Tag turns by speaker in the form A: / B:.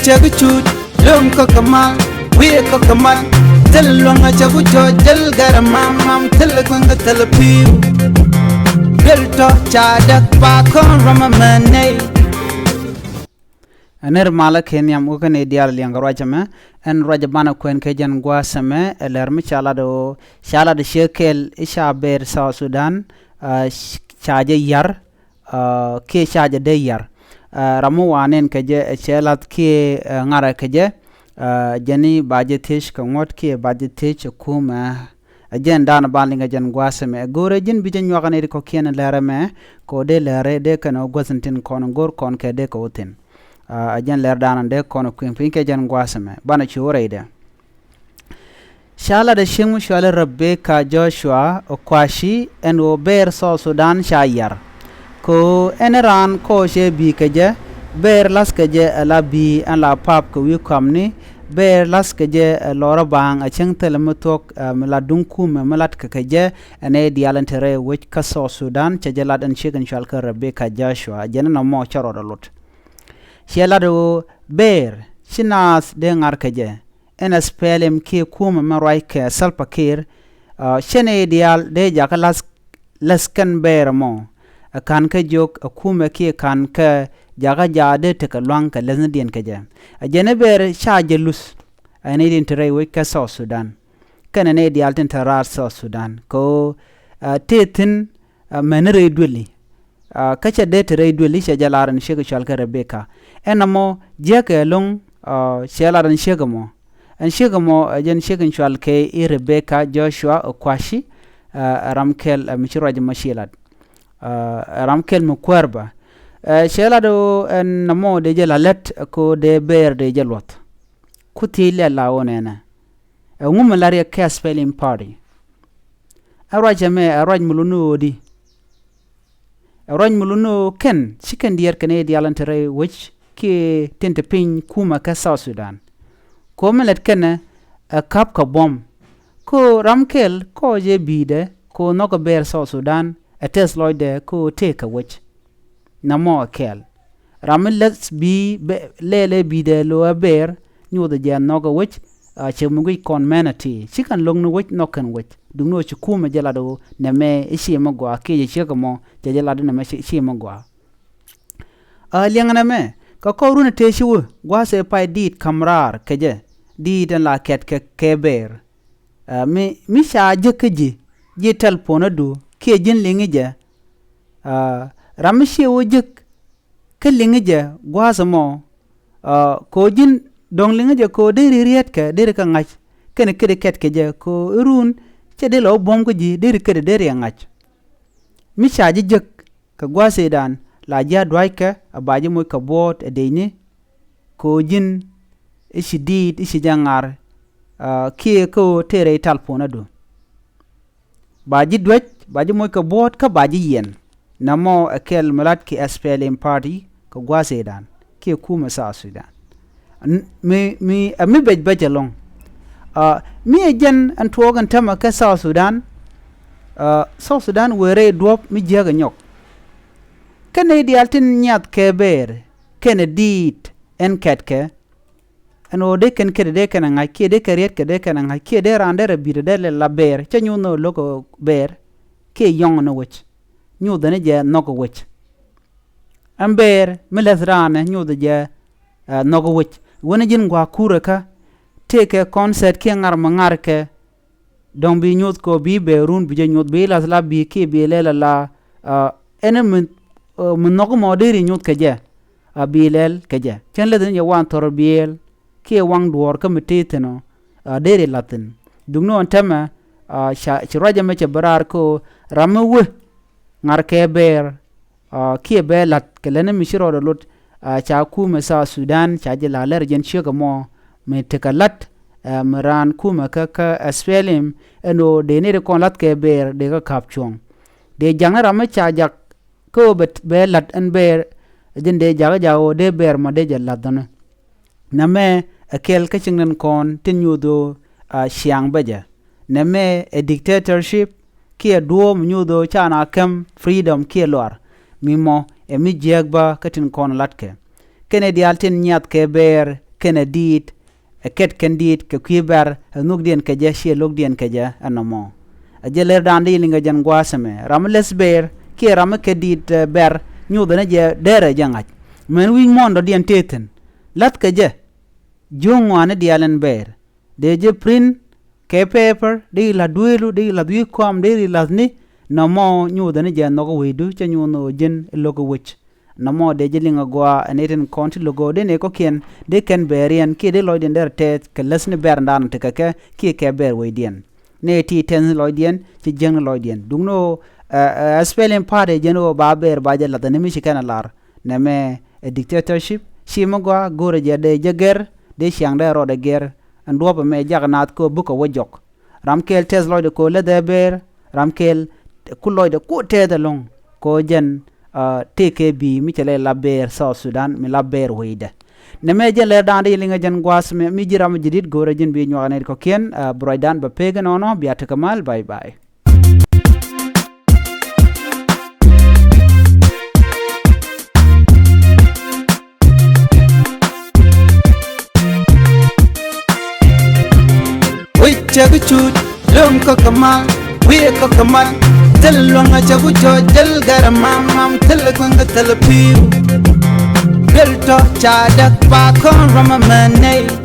A: chaguchut lum ko kamal we ko kamal tel longa chagu jojal garamam mam tel gonga tel piu belto chadak pa kon ramamane aner malak hen yam ko ne dial liang rajama en rajabana ko en kejan gwasame eler mi chala de shekel isha ber South Sudan chaje yar ke chaje de yar ramu wanen keje chelat ke ngara keje jani baje tish ka ngot ke baje tish kuma ajen dana balinga jan gwasame gore jin bijen nyogane ko ken lerame ko de lere de kana gwasantin kon gor kon ke de ko tin ajen ler dana de kono kwin ke jan gwasame bana chiwreide shala de shimu shala Rebecca Joshua okwashi en o ber South Sudan shayar ko eneran ko she bi keje ber las keje la bi an la pap ko wi kamni ber las keje lora bang a cheng telematok la dunku me malat keje ene dialentere which ka South Sudan chejelad en chicken shalka Rebecca Joshua jenna mo charo lot shelado ber sinas de ngar keje en spelem ki kuma marai ke salpakir shene dial de jakalas laskan ber mo kan ka jok kuma ki kan ka jaga jade te ka lang ka lesna dien ka ja ajene ber sha jelus ane din tere we ka South Sudan kan ne dial tin tarar South Sudan ko tetin menere dweli ka cha de tere dweli sha jalaran shega shalka Rebecca enamo jeke long shelaran shegamo en shegamo jen shegen shalke Rebecca Joshua okwashi ramkel michiraje mashilat ramkel mukwerba shelado en namo de jelalet ko de ber de jelot kutile la onena ngum laria ka spelling party araj mulunu ken chicken dier kene dialantere which ki tente pin kuma ka South Sudan ko melet kene kap ka bom ko ramkel ko je bide ko nogo ber South Sudan ates loide ko take a which namo kel ramlets bi lele bide lo ber nyu de jan nogo which chemugui kon manati chikan long no which noken which dungno chikuma jelado neme ishi magwa ke chekamo jelado neme ishi magwa liangana me ka koruna teshiwu gwase pai dit kamrar keje dit la ket ke ber mi sha jekeji je telefona du ke jin lingije ramshi wujik ke lingije gwase mo ko jin dong lingije ko de riet ke de ka ngach kene kede ket keje ko run che de lo bom ko ji de kede de ngach mi sha jik ka gwase dan la ja dwaike abaje moy ka bot edeni ko jin ishi dit ishi jangar kie ko tere talpona do baji dwech baji moy ka bot ka baji yen namo akel malat ki SPLM party ko gwase dan kie kuma South Sudan mi bej long mi jen antogan tama ka South Sudan were drop mi jaga nyok kene dialtin nyat keber kene dit en ketke eno de ken kede de ken nga kede keriet kede ken nga kede randere bide de la ber chanyu no logo ber ke yong no wech nyu de ne je nogo wech amber melesrane nyu de je nogo wech wona jin gwa kureka teke concert ke ngar mangar ke dong bi nyut ko bi berun bi je nyut bi la bi ke bi lela la enemen mun nogo moderi nyut keje abilel keje chen le den yawan tor biel ke wang duor ka meteteno deri latin dungno antama chiraje me chebrar ko ramwe ngar ke ber ke belat kelene mishiro lot cha kuma South Sudan cha je laler jen chega mo me tekalat maran kuma ka SPLM eno de ne kon lat ke ber de ka kapchong de jangara me cha jak ko bet belat en ber jende jaga jawo de ber ma de jaladana name akel ka chingnan kon tinyudo shiang baja name a dictatorship kia duo mnyudo chana kem freedom kia lor mimo emi jegba katin kon latke kene dialtin nyat ke ber kena dit ket kendit ke kwibar nuk dien ke ja she lok dien ke ja anomo ajeler dandi linga jan gwasame ramles ber ki ram ke dit ber nyudana je dere jangat men wi mondo dien teten lat ke je jongwane dialen ber de je print ke paper de la duelu de la du kom de la ni no mo nyudana je no go widu che nyuno jen logo wich no mo de je linga gwa aneten konti logo de ne ko ken de ken berian ki de loiden der te ke lesne ber ndan te ke ber wedien ne ti ten loidien ci jeng loidien dungno spelling party jeno ba ber ba je la de mi shikana lar ne me dictatorship shima gwa gore je de jager de shang de ro de ger ando ba me jagnat ko buko wojok ramkel tes loide ko le de ber ramkel ku loide ku te de long ko jen TKB mi chele la ber South Sudan mi la ber weide ne me je le dande linga jen gwas me mi jiram jidit gore jen bi nywane ko ken broidan ba pega nono biata kamal bye bye chagu chut lum ko kamal we ko kamal tel longa chagu cho del garamam mam tel konga tel piu bel to cha dak pa kon ramamane